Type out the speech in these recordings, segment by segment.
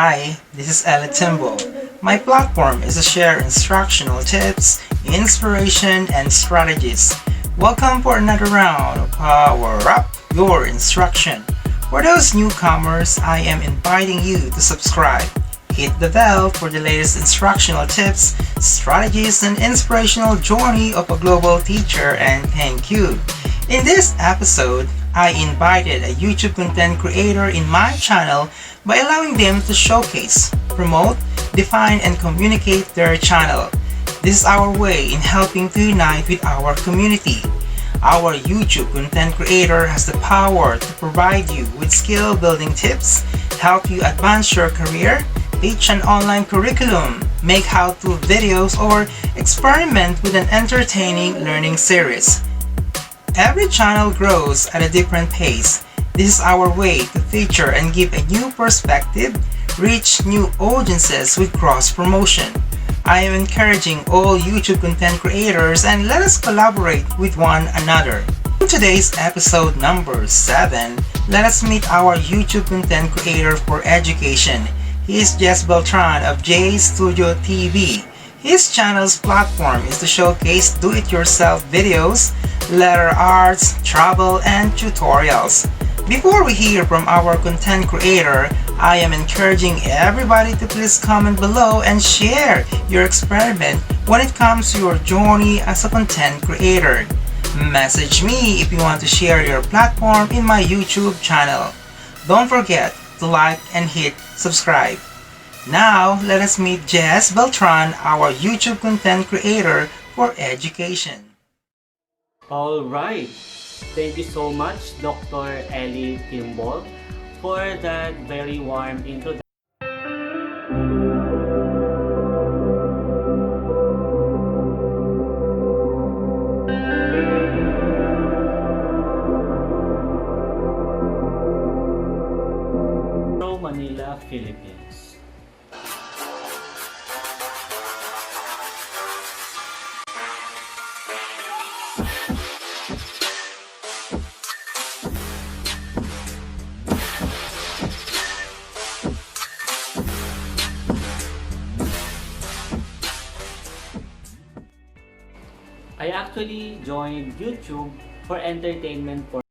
Hi, this is Ella Timbo. My platform is to share instructional tips, inspiration, and strategies. Welcome for another round of PowerUp Your Instruction. For those newcomers, I am inviting you to subscribe. Hit the bell for the latest instructional tips, strategies, and inspirational journey of a global teacher, and thank you. In this episode, I invited a YouTube content creator in my channel by allowing them to showcase, promote, define, and communicate their channel. This is our way in helping to unite with our community. Our YouTube content creator has the power to provide you with skill building tips, help you advance your career, teach an online curriculum, make how-to videos, or experiment with an entertaining learning series. Every channel grows at a different pace. This is our way to feature and give a new perspective, reach new audiences with cross-promotion. I am encouraging all YouTube content creators and let us collaborate with one another. In today's episode number 7, let us meet our YouTube content creator for education. He is Jess Beltran of JStudio TV. His channel's platform is to showcase do-it-yourself videos, letter arts, travel, and tutorials. Before we hear from our content creator, I am encouraging everybody to please comment below and share your experiment when it comes to your journey as a content creator. Message me if you want to share your platform in my YouTube channel. Don't forget to like and hit subscribe. Now, let us meet Jess Beltran, our YouTube content creator for education. Alright, thank you so much Dr. Ellie Kimball for that very warm introduction. From Manila, Philippines. I actually joined YouTube for entertainment for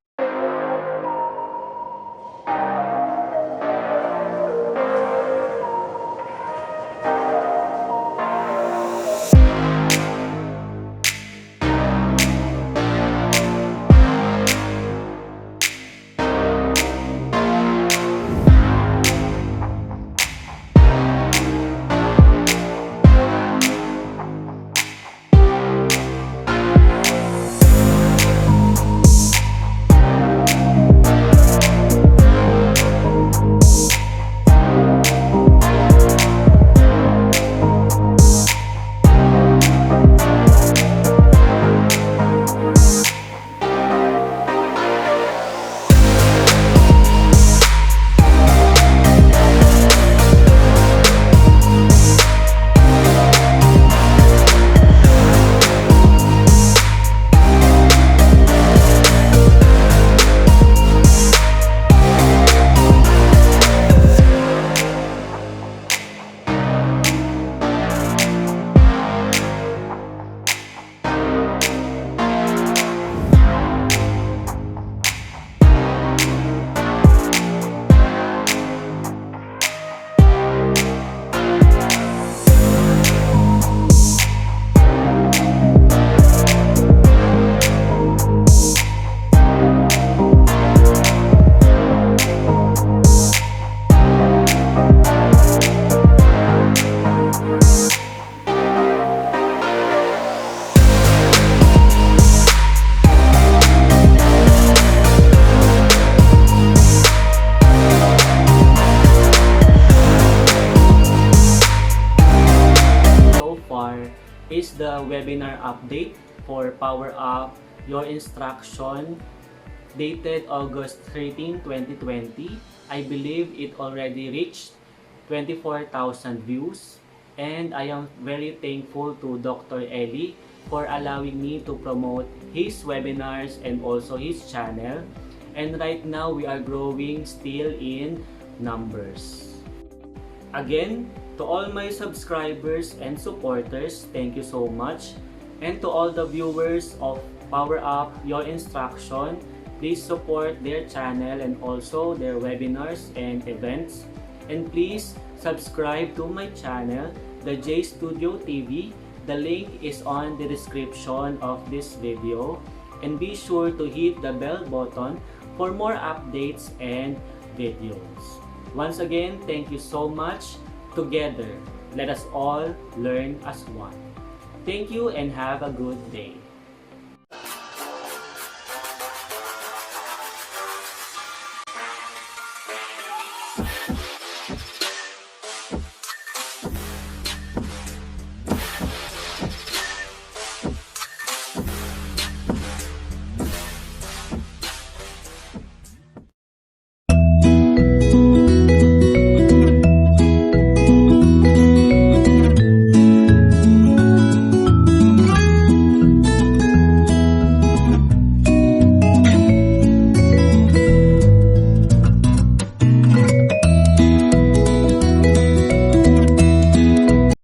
is the webinar update for PowerUp Your Instruction dated August 13, 2020. I believe it already reached 24,000 views, and I am very thankful to Dr. Ellie for allowing me to promote his webinars and also his channel. And right now we are growing still in numbers. Again, to all my subscribers and supporters, thank you so much. And to all the viewers of PowerUp Your Instruction, please support their channel and also their webinars and events. And please subscribe to my channel, the JStudio TV. The link is on the description of this video. And be sure to hit the bell button for more updates and videos. Once again, thank you so much. Together, let us all learn as one. Thank you and have a good day.